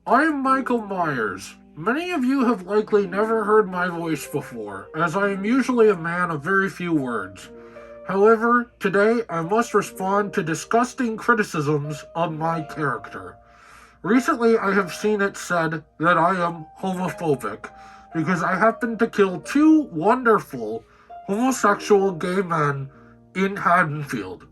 I am Michael Myers. Many of you have likely never heard my voice before, as I am usually a man of very few words. However, today I must respond to disgusting criticisms on my character. Recently, I have seen it said that I am homophobic because I happen to kill two wonderful homosexual gay men in Haddonfield.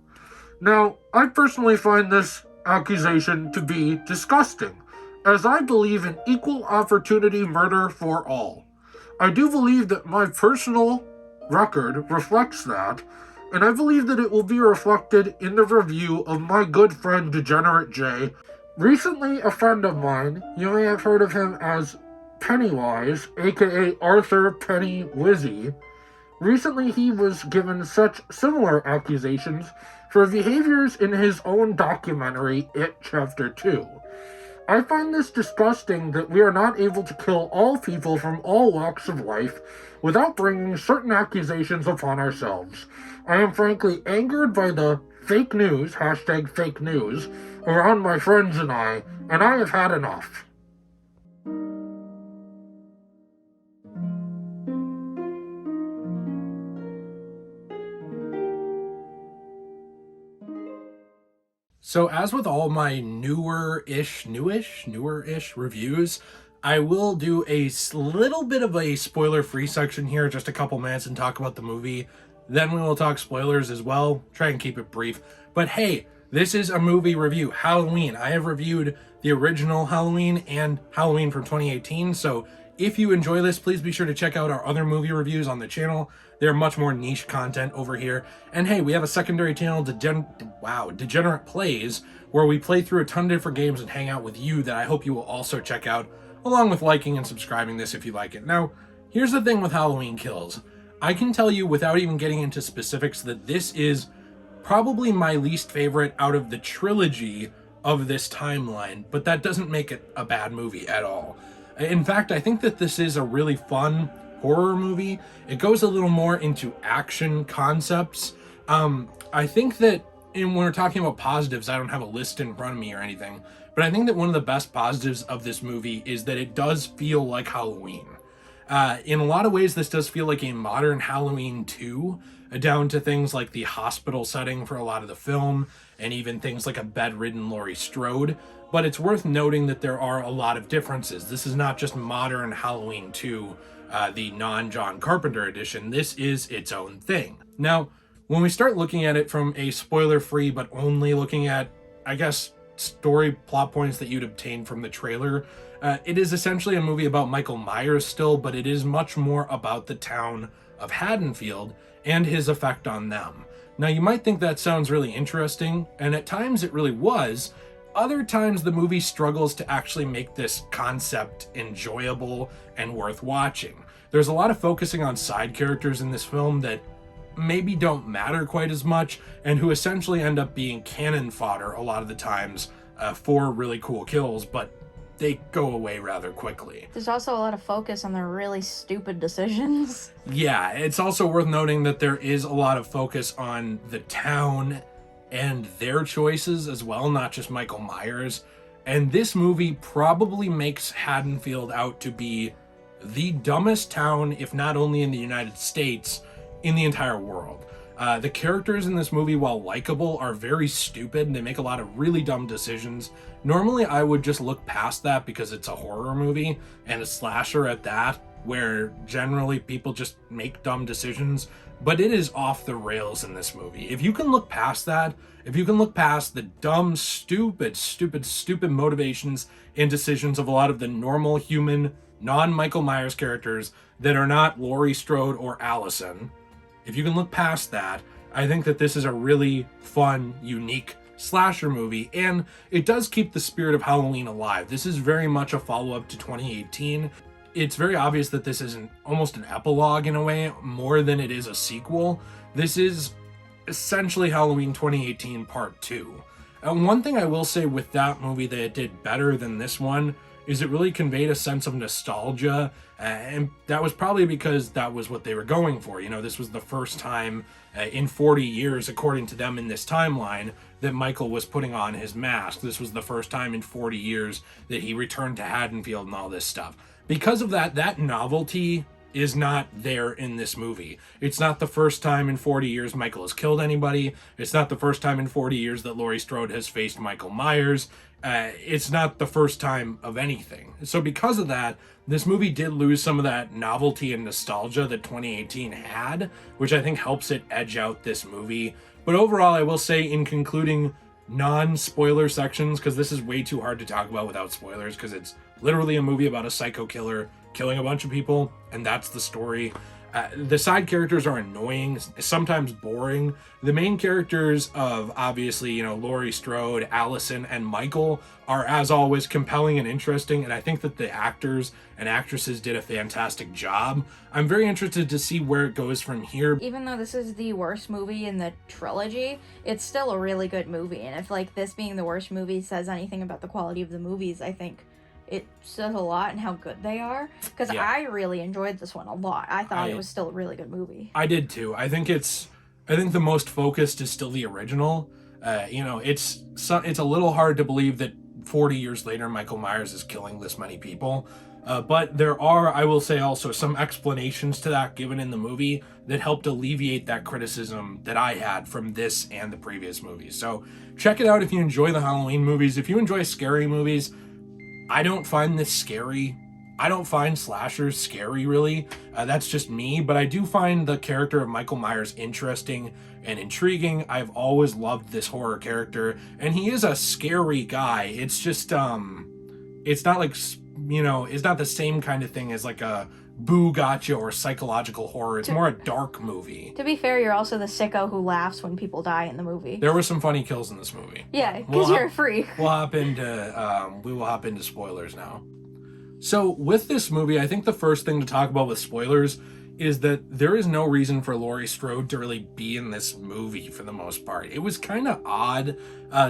Now, I personally find this accusation to be disgusting, as I believe in equal opportunity murder for all. I do believe that my personal record reflects that, and I believe that it will be reflected in the review of my good friend Degenerate J. Recently, a friend of mine, you may have heard of him as Pennywise, aka Arthur Penny Wizzy. Recently, he was given such similar accusations for behaviors in his own documentary, It Chapter 2. I find this disgusting that we are not able to kill all people from all walks of life without bringing certain accusations upon ourselves. I am frankly angered by the fake news, hashtag fake news, around my friends and I have had enough. So as with all my newer-ish reviews, I will do a little bit of a spoiler-free section here, just a couple minutes, and talk about the movie. Then we will talk spoilers as well. Try and keep it brief. But hey, this is a movie review. Halloween. I have reviewed the original Halloween and Halloween from 2018, so if you enjoy this, please be sure to check out our other movie reviews on the channel. They're much more niche content over here. And hey, we have a secondary channel, Degenerate Plays, where we play through a ton of different games and hang out with you that I hope you will also check out, along with liking and subscribing this if you like it. Now, here's the thing with Halloween Kills. I can tell you without even getting into specifics that this is probably my least favorite out of the trilogy of this timeline, but that doesn't make it a bad movie at all. In fact, I think that this is a really fun horror movie. It goes a little more into action concepts. I think that when we're talking about positives, I don't have a list in front of me or anything, but I think that one of the best positives of this movie is that it does feel like Halloween. In a lot of ways, this does feel like a modern Halloween 2, down to things like the hospital setting for a lot of the film, and even things like a bedridden Laurie Strode. But it's worth noting that there are a lot of differences. This is not just modern Halloween 2, the non-John Carpenter edition. This is its own thing. Now, when we start looking at it from a spoiler-free, but only looking at, I guess, story plot points that you'd obtain from the trailer, it is essentially a movie about Michael Myers still, but it is much more about the town of Haddonfield and his effect on them. Now, you might think that sounds really interesting, and at times it really was. Other times the movie struggles to actually make this concept enjoyable and worth watching. There's a lot of focusing on side characters in this film that maybe don't matter quite as much, and who essentially end up being cannon fodder a lot of the times for really cool kills, but they go away rather quickly. There's also a lot of focus on their really stupid decisions. Yeah, it's also worth noting that there is a lot of focus on the town and their choices as well, not just Michael Myers. And this movie probably makes Haddonfield out to be the dumbest town, if not only in the United States, in the entire world. The characters in this movie, while likable, are very stupid, and they make a lot of really dumb decisions. Normally, I would just look past that because it's a horror movie, and a slasher at that, where generally people just make dumb decisions, but it is off the rails in this movie. If you can look past that, if you can look past the dumb, stupid motivations and decisions of a lot of the normal human, non-Michael Myers characters that are not Laurie Strode or Allyson, if you can look past that, I think that this is a really fun, unique slasher movie, and it does keep the spirit of Halloween alive. This is very much a follow-up to 2018. It's very obvious that this is almost an epilogue in a way, more than it is a sequel. This is essentially Halloween 2018 Part 2. And one thing I will say with that movie that it did better than this one is it really conveyed a sense of nostalgia, and that was probably because that was what they were going for. You know, this was the first time in 40 years, according to them in this timeline, that Michael was putting on his mask. This was the first time in 40 years that he returned to Haddonfield and all this stuff. Because of that, that novelty is not there in this movie. It's not the first time in 40 years Michael has killed anybody. It's not the first time in 40 years that Laurie Strode has faced Michael Myers. It's not the first time of anything. So because of that, this movie did lose some of that novelty and nostalgia that 2018 had, which I think helps it edge out this movie. But overall, I will say, in concluding non-spoiler sections, because this is way too hard to talk about without spoilers, because it's literally a movie about a psycho killer killing a bunch of people, and that's the story. The side characters are annoying, sometimes boring. The main characters of, obviously, you know, Laurie Strode, Allyson, and Michael are, as always, compelling and interesting, and I think that the actors and actresses did a fantastic job. I'm very interested to see where it goes from here. Even though this is the worst movie in the trilogy, it's still a really good movie, and if, like, this being the worst movie says anything about the quality of the movies, I think it says a lot and how good they are, because I really enjoyed this one a lot. I thought it was still a really good movie. I did too. I think the most focused is still the original. You know, it's a little hard to believe that 40 years later Michael Myers is killing this many people. But there are, I will say also, some explanations to that given in the movie that helped alleviate that criticism that I had from this and the previous movies. So check it out if you enjoy the Halloween movies. If you enjoy scary movies, I don't find this scary. I don't find slashers scary, really. That's just me, but I do find the character of Michael Myers interesting and intriguing. I've always loved this horror character, and he is a scary guy. It's just, it's not like, you know, it's not the same kind of thing as like a boo gotcha or psychological horror. It's more a dark movie. To be fair, you're also the sicko who laughs when people die in the movie. There were some funny kills in this movie. Yeah, because you're a freak. We will hop into spoilers now. So with this movie, I think the first thing to talk about with spoilers is that there is no reason for Laurie Strode to really be in this movie for the most part. It was kind of odd.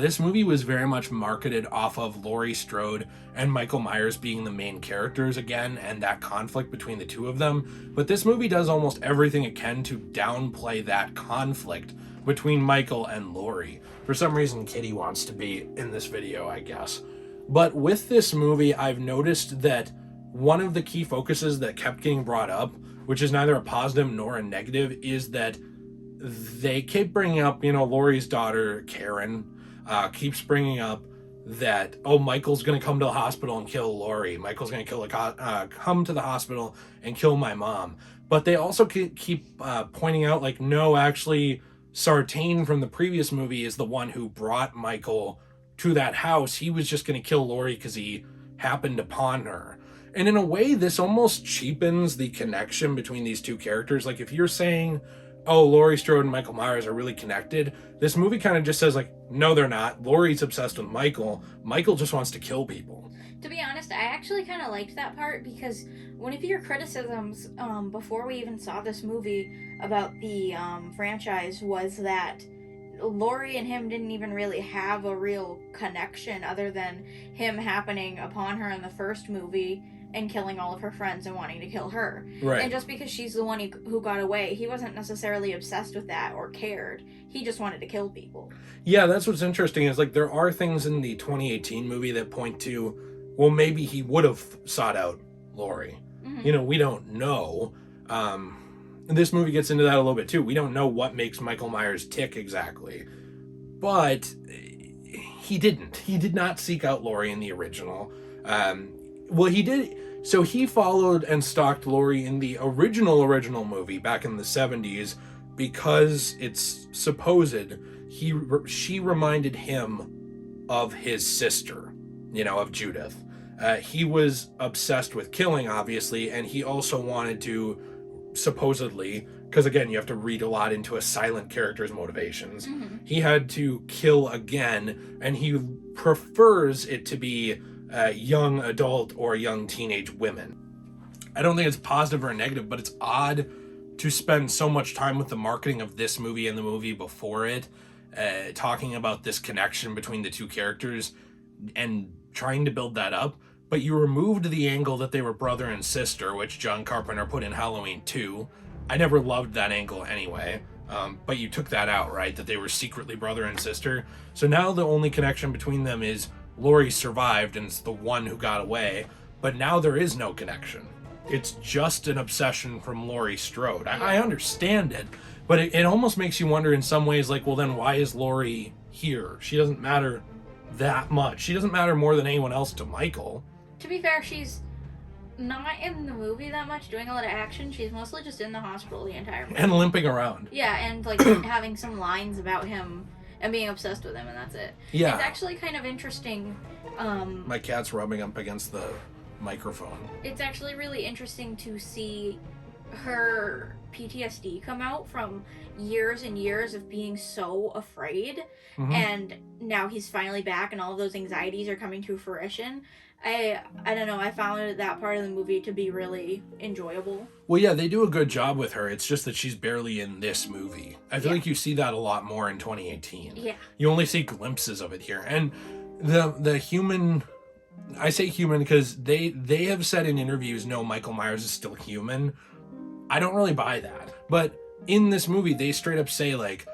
This movie was very much marketed off of Laurie Strode and Michael Myers being the main characters again, and that conflict between the two of them. But this movie does almost everything it can to downplay that conflict between Michael and Laurie. For some reason, Kitty wants to be in this video, I guess. But with this movie, I've noticed that one of the key focuses that kept getting brought up, which is neither a positive nor a negative, is that they keep bringing up, you know, Laurie's daughter, Karen, keeps bringing up that, oh, Michael's going to come to the hospital and kill Laurie. Michael's going to come to the hospital and kill my mom. But they also keep pointing out, like, no, actually, Sartain from the previous movie is the one who brought Michael to that house. He was just going to kill Laurie because he happened upon her. And in a way, this almost cheapens the connection between these two characters. Like, if you're saying, oh, Laurie Strode and Michael Myers are really connected, this movie kind of just says, like, no, they're not. Laurie's obsessed with Michael. Michael just wants to kill people. To be honest, I actually kind of liked that part, because one of your criticisms before we even saw this movie about the franchise was that Laurie and him didn't even really have a real connection other than him happening upon her in the first movie and killing all of her friends and wanting to kill her. Right. And just because she's the one who got away, he wasn't necessarily obsessed with that or cared. He just wanted to kill people. Yeah, that's what's interesting is, like, there are things in the 2018 movie that point to, well, maybe he would have sought out Laurie. Mm-hmm. You know, we don't know. And this movie gets into that a little bit too. We don't know what makes Michael Myers tick exactly. But he didn't. He did not seek out Laurie in the original. Well, he did. So he followed and stalked Laurie in the original movie back in the 70s because it's supposed she reminded him of his sister, you know, of Judith. He was obsessed with killing, obviously, and he also wanted to, supposedly, because again, you have to read a lot into a silent character's motivations. Mm-hmm. He had to kill again, and he prefers it to be young adult or young teenage women. I don't think it's positive or negative, but it's odd to spend so much time with the marketing of this movie and the movie before it, talking about this connection between the two characters and trying to build that up, but you removed the angle that they were brother and sister, which John Carpenter put in Halloween 2. I never loved that angle anyway, but you took that out, right? That they were secretly brother and sister. So now the only connection between them is Laurie survived and it's the one who got away, but now there is no connection. It's just an obsession from Laurie Strode. I understand it, but it almost makes you wonder in some ways, like, well, then why is Laurie here? She doesn't matter that much. She doesn't matter more than anyone else to Michael. To be fair, she's not in the movie that much doing a lot of action. She's mostly just in the hospital the entire movie. And limping around. Yeah, and like having some lines about him and being obsessed with him, and that's it. Yeah. It's actually kind of interesting. My cat's rubbing up against the microphone. It's actually really interesting to see her PTSD come out from years and years of being so afraid, and now he's finally back and all of those anxieties are coming to fruition. I don't know, I found that part of the movie to be really enjoyable. Well, yeah, they do a good job with her. It's just that she's barely in this movie. I feel like you see that a lot more in 2018. Yeah. You only see glimpses of it here. And the human... I say human because they have said in interviews, no, Michael Myers is still human. I don't really buy that. But in this movie, they straight up say, like,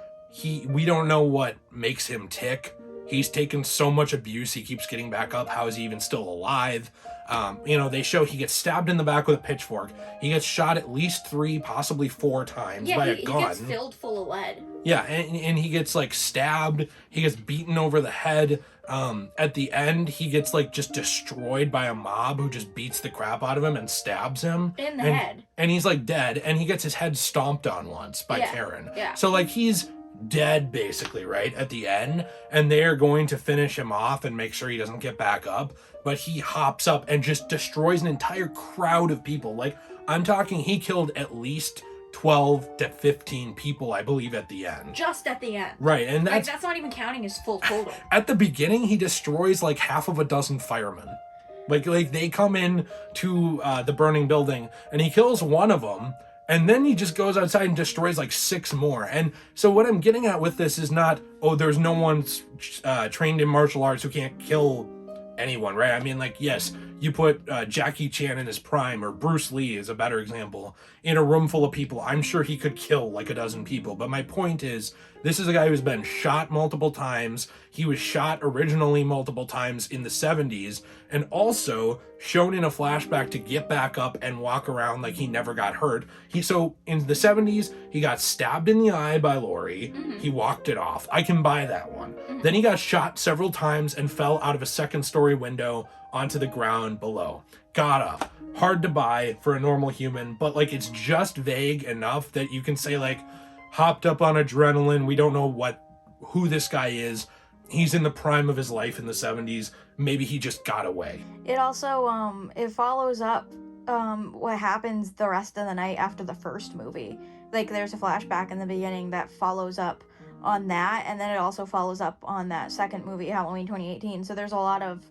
we don't know what makes him tick. He's taken so much abuse, he keeps getting back up. How is he even still alive? They show he gets stabbed in the back with a pitchfork. He gets shot at least 3, possibly 4 times by a gun. He gets filled full of lead. Yeah, and he gets, like, stabbed. He gets beaten over the head. At the end, he gets, like, just destroyed by a mob who just beats the crap out of him and stabs him. In the head. And he's, like, dead. And he gets his head stomped on once by Karen. Yeah. So, like, he's dead, basically, right, at the end. And they are going to finish him off and make sure he doesn't get back up. But he hops up and just destroys an entire crowd of people. Like, I'm talking, he killed at least 12 to 15 people, I believe, at the end. Just at the end. Right, and that's not even counting his full total. At the beginning, he destroys like half of a dozen firemen. Like they come in to the burning building, and he kills one of them, and then he just goes outside and destroys like 6 more. And so what I'm getting at with this is not, oh, there's no one trained in martial arts who can't kill anyone, right? I mean, like, yes, you put Jackie Chan in his prime, or Bruce Lee is a better example, in a room full of people. I'm sure he could kill like a dozen people. But my point is, this is a guy who's been shot multiple times. He was shot originally multiple times in the 70s, and also shown in a flashback to get back up and walk around like he never got hurt. So in the 70s, he got stabbed in the eye by Laurie. He walked it off. I can buy that one. Then he got shot several times and fell out of a 2nd-story window onto the ground below. Got up. Hard to buy for a normal human, but like it's just vague enough that you can say, like, hopped up on adrenaline. We don't know who this guy is. He's in the prime of his life in the 70s. Maybe he just got away. It also it follows up what happens the rest of the night after the first movie. Like, there's a flashback in the beginning that follows up on that, and then it also follows up on that second movie, Halloween 2018. So there's a lot of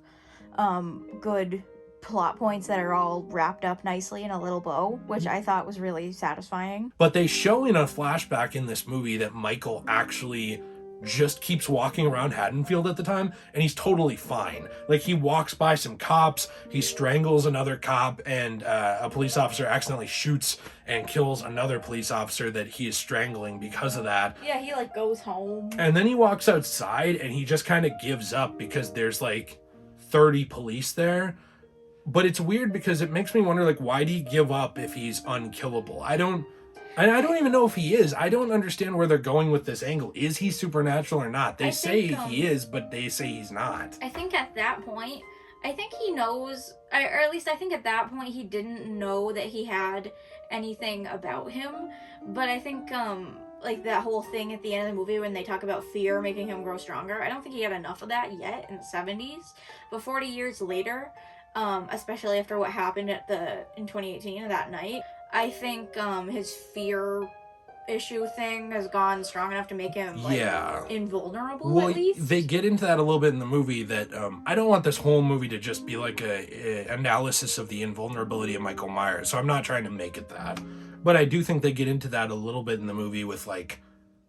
good plot points that are all wrapped up nicely in a little bow, which I thought was really satisfying. But they show in a flashback in this movie that Michael actually just keeps walking around Haddonfield at the time, and he's totally fine. Like, he walks by some cops, he strangles another cop, and a police officer accidentally shoots and kills another police officer that he is strangling because of that. Yeah, he like goes home. And then he walks outside and he just kind of gives up because there's like 30 police there. But it's weird because it makes me wonder, like, why do he give up if he's unkillable? I don't even know if he is. I don't understand where they're going with this angle. Is he supernatural or not? They say he is, but they say he's not. I think at that point, I think he knows, or at least I think at that point he didn't know that he had anything about him. But I think, like, that whole thing at the end of the movie when they talk about fear making him grow stronger, I don't think he had enough of that yet in the 70s. But 40 years later, especially after what happened in 2018 that night, I think his fear issue thing has gone strong enough to make him invulnerable, at least. They get into that a little bit in the movie that I don't want this whole movie to just be like a analysis of the invulnerability of Michael Myers, so I'm not trying to make it that. But I do think they get into that a little bit in the movie with, like,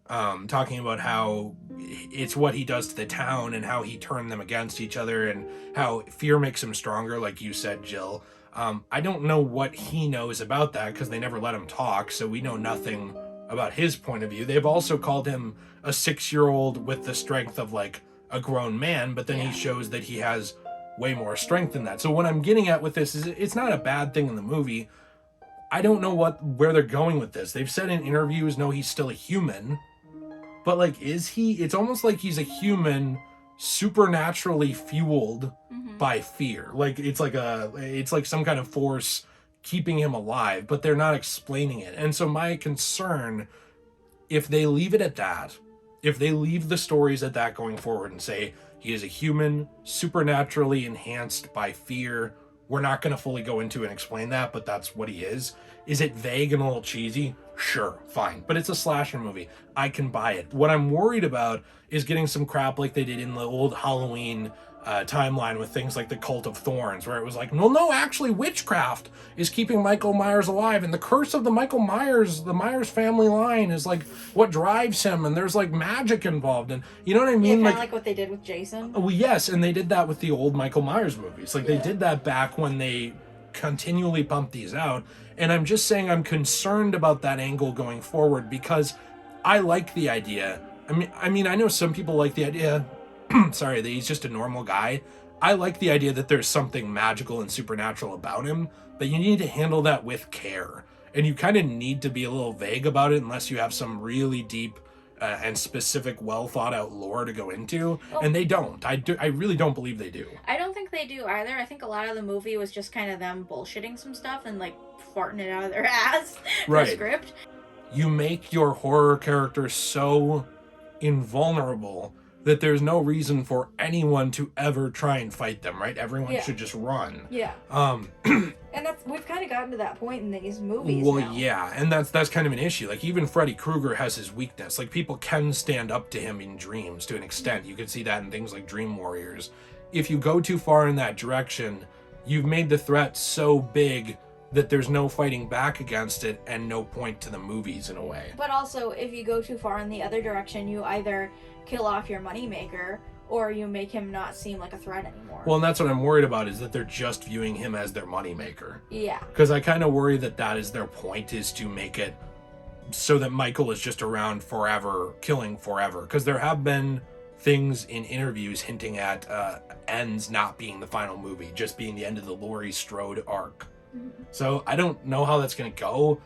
talking about how it's what he does to the town and how he turned them against each other and how fear makes him stronger, like you said, Jill. I don't know what he knows about that because they never let him talk, so we know nothing about his point of view. They've also called him a 6-year-old with the strength of like a grown man, but then he shows that he has way more strength than that. So what I'm getting at with this is it's not a bad thing in the movie. I don't know where they're going with this. They've said in interviews, no, he's still a human. But like, is he? It's almost like he's a human supernaturally fueled by fear. Like it's like some kind of force keeping him alive, but they're not explaining it. And so my concern, if they leave it at that, if they leave the stories at that going forward and say he is a human supernaturally enhanced by fear, we're not going to fully go into and explain that, but that's what he is. Is it vague and a little cheesy? Sure, fine. But it's a slasher movie. I can buy it. What I'm worried about is getting some crap like they did in the old Halloween timeline with things like the Cult of Thorns, where it was like, no, actually witchcraft is keeping Michael Myers alive, and the curse of the Myers family line is like what drives him, and there's like magic involved, and you know what I mean? Yeah, like what they did with Jason. Well, yes, and they did that with the old Michael Myers movies. Like they did that back when they continually pumped these out, and I'm just saying I'm concerned about that angle going forward because I like the idea. I mean, I know some people like the idea sorry, that he's just a normal guy. I like the idea that there's something magical and supernatural about him, but you need to handle that with care. And you kind of need to be a little vague about it unless you have some really deep and specific, well thought out lore to go into. Well, and they don't. I really don't believe they do. I don't think they do either. I think a lot of the movie was just kind of them bullshitting some stuff and like farting it out of their ass for the script. You make your horror character so invulnerable that there's no reason for anyone to ever try and fight them, right? Everyone should just run. Yeah. And we've kind of gotten to that point in these movies now. Yeah, and that's kind of an issue. Like, even Freddy Krueger has his weakness. Like, people can stand up to him in dreams to an extent. You can see that in things like Dream Warriors. If you go too far in that direction, you've made the threat so big that there's no fighting back against it and no point to the movies in a way. But also, if you go too far in the other direction, you either kill off your moneymaker or you make him not seem like a threat anymore. Well, and that's what I'm worried about, is that they're just viewing him as their moneymaker. Yeah. Because I kind of worry that is their point, is to make it so that Michael is just around forever, killing forever. Because there have been things in interviews hinting at Ends not being the final movie, just being the end of the Laurie Strode arc. So I don't know how that's going to go.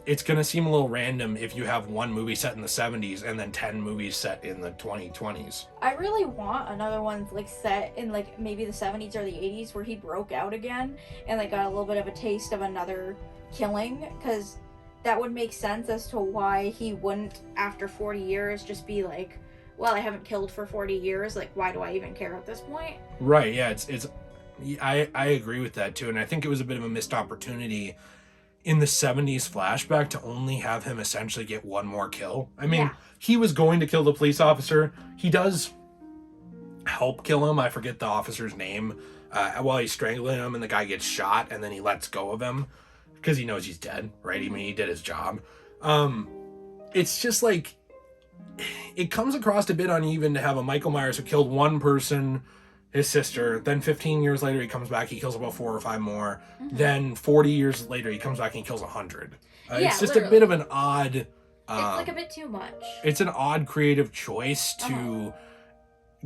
It's going to seem a little random if you have one movie set in the 70s and then 10 movies set in the 2020s. I really want another one like set in like maybe the 70s or the 80s where he broke out again and like got a little bit of a taste of another killing, because that would make sense as to why he wouldn't, after 40 years, just be like, well, I haven't killed for 40 years, like why do I even care at this point? Right, yeah, I agree with that too, and I think it was a bit of a missed opportunity in the 70s flashback to only have him essentially get one more kill. I mean, he was going to kill the police officer. He does help kill him. I forget the officer's name. While he's strangling him and the guy gets shot and then he lets go of him because he knows he's dead, right? I mean, he did his job. It's just like, it comes across a bit uneven to have a Michael Myers who killed one person, his sister, then 15 years later he comes back, he kills about 4 or 5 more, then 40 years later he comes back and he kills 100. It's just literally a bit of an odd... it's like a bit too much. It's an odd creative choice to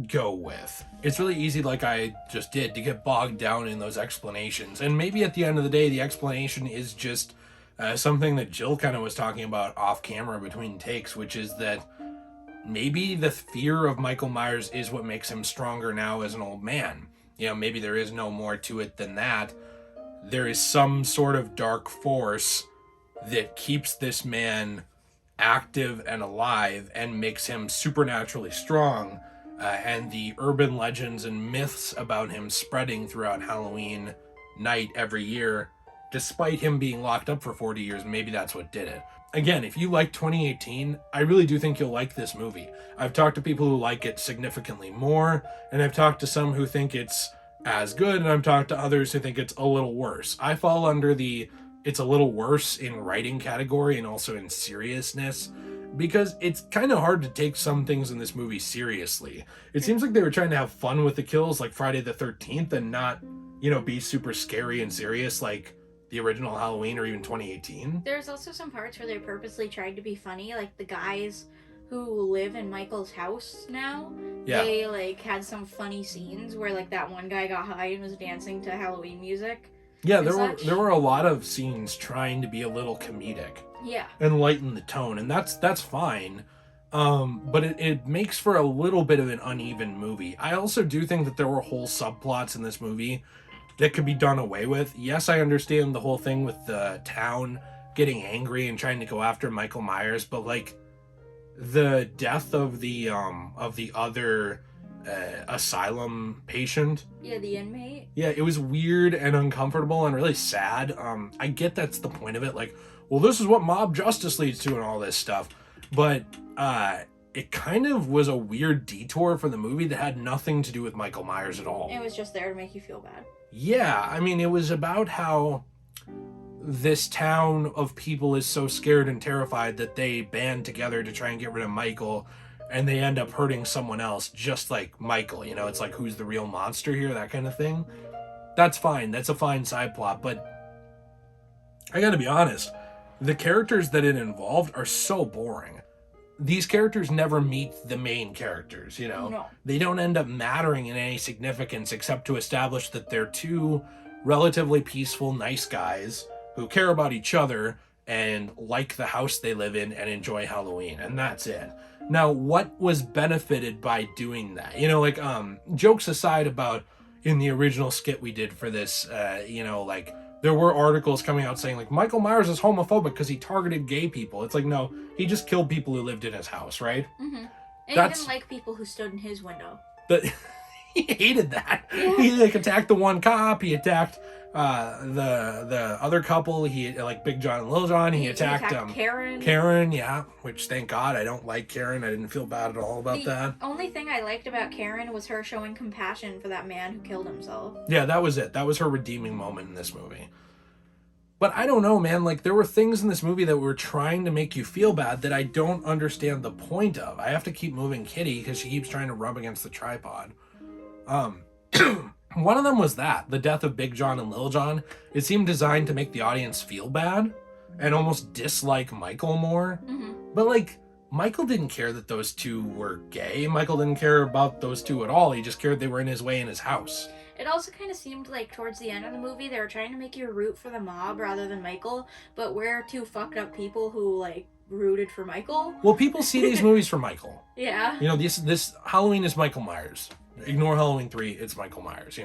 go with. It's really easy, like I just did, to get bogged down in those explanations. And maybe at the end of the day, the explanation is just something that Jill kind of was talking about off camera between takes, which is that maybe the fear of Michael Myers is what makes him stronger now as an old man. You know, maybe there is no more to it than that. There is some sort of dark force that keeps this man active and alive and makes him supernaturally strong. And the urban legends and myths about him spreading throughout Halloween night every year, despite him being locked up for 40 years, maybe that's what did it. Again, if you like 2018, I really do think you'll like this movie. I've talked to people who like it significantly more, and I've talked to some who think it's as good, and I've talked to others who think it's a little worse. I fall under the it's a little worse in writing category and also in seriousness. because it's kind of hard to take some things in this movie seriously. It seems like they were trying to have fun with the kills like Friday the 13th and not, be super scary and serious like the original Halloween or even 2018. There's also some parts where they purposely tried to be funny, like the guys who live in Michael's house now. Yeah. They like had some funny scenes where like that one guy got high and was dancing to Halloween music. Yeah, there were a lot of scenes trying to be a little comedic. Yeah. And lighten the tone, and that's fine. But it makes for a little bit of an uneven movie. I also do think that there were whole subplots in this movie that could be done away with. Yes, I understand the whole thing with the town getting angry and trying to go after Michael Myers, but like the death of the other asylum patient. Yeah, the inmate. Yeah, it was weird and uncomfortable and really sad. I get that's the point of it. Like, well, this is what mob justice leads to and all this stuff. But it kind of was a weird detour for the movie that had nothing to do with Michael Myers at all. It was just there to make you feel bad. Yeah, I mean, it was about how this town of people is so scared and terrified that they band together to try and get rid of Michael, and they end up hurting someone else just like Michael. It's like, who's the real monster here, that kind of thing. That's fine. That's a fine side plot, but I gotta be honest, the characters that it involved are so boring. These characters never meet the main characters, No. They don't end up mattering in any significance except to establish that they're two relatively peaceful, nice guys who care about each other and like the house they live in and enjoy Halloween, and that's it. Now, what was benefited by doing that? Jokes aside about in the original skit we did for this, there were articles coming out saying, like, Michael Myers is homophobic because he targeted gay people. It's like, no, he just killed people who lived in his house, right? Mm-hmm. And he didn't like people who stood in his window. But he hated that. Yeah. He, attacked the one cop. He attacked the other couple. He, like, Big John and Little John. He attacked Karen. Karen, yeah. Which, thank God, I don't like Karen. I didn't feel bad at all about that. The only thing I liked about Karen was her showing compassion for that man who killed himself. Yeah, that was it. That was her redeeming moment in this movie. But I don't know, man. Like, there were things in this movie that were trying to make you feel bad that I don't understand the point of. I have to keep moving Kitty because she keeps trying to rub against the tripod. One of them was the death of Big John and Little John. It seemed designed to make the audience feel bad and almost dislike Michael more. Mm-hmm. But, like, Michael didn't care that those two were gay. Michael didn't care about those two at all. He just cared they were in his way in his house. It also kind of seemed like towards the end of the movie they were trying to make you root for the mob rather than Michael, but we're two fucked up people who like rooted for Michael. Well, people see these movies for Michael. Yeah. This Halloween is Michael Myers. Ignore Halloween 3, it's Michael Myers,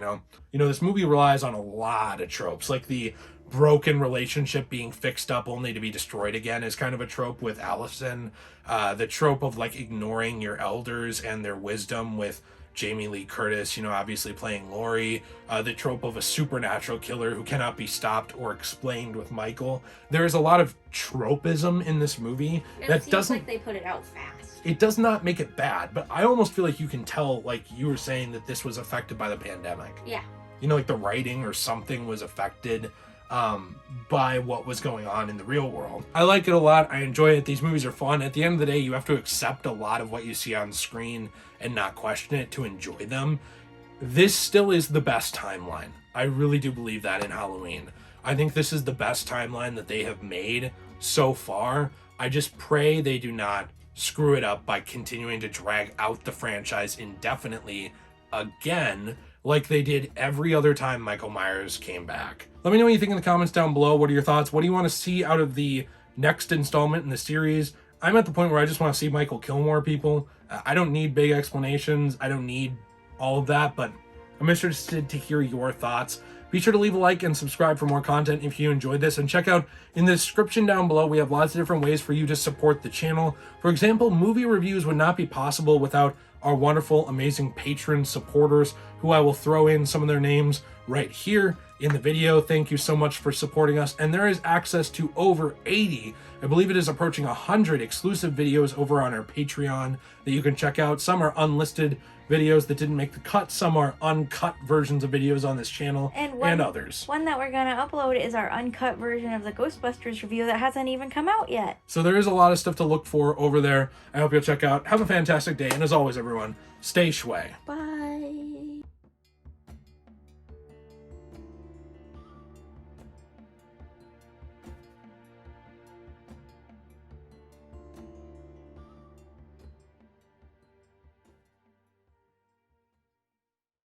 this movie relies on a lot of tropes, like the broken relationship being fixed up only to be destroyed again is kind of a trope with Allyson. The trope of like ignoring your elders and their wisdom with Jamie Lee Curtis, obviously playing Laurie. The trope of a supernatural killer who cannot be stopped or explained with Michael. There is a lot of tropism in this movie It seems like they put it out fast. It does not make it bad, but I almost feel like you can tell, like you were saying, that this was affected by the pandemic. Yeah. Like the writing or something was affected by what was going on in the real world. I like it a lot. I enjoy it. These movies are fun. At the end of the day, you have to accept a lot of what you see on screen and not question it to enjoy them. This still is the best timeline. I really do believe that in Halloween. I think this is the best timeline that they have made so far. I just pray they do not screw it up by continuing to drag out the franchise indefinitely again, like they did every other time Michael Myers came back. Let me know what you think in the comments down below. What are your thoughts? What do you want to see out of the next installment in the series? I'm at the point where I just want to see Michael kill more people. I don't need big explanations. I don't need all of that, but I'm interested to hear your thoughts. Be sure to leave a like and subscribe for more content if you enjoyed this, and check out in the description down below. We have lots of different ways for you to support the channel. For example, movie reviews would not be possible without our wonderful, amazing patron supporters, who I will throw in some of their names right here in the video. Thank you so much for supporting us. And there is access to over 80, I believe it is approaching 100 exclusive videos over on our Patreon that you can check out. Some are unlisted videos that didn't make the cut. Some are uncut versions of videos on this channel, and others. One that we're going to upload is our uncut version of the Ghostbusters review that hasn't even come out yet. So there is a lot of stuff to look for over there. I hope you'll check out. Have a fantastic day, and as always, everyone, stay shway. Bye.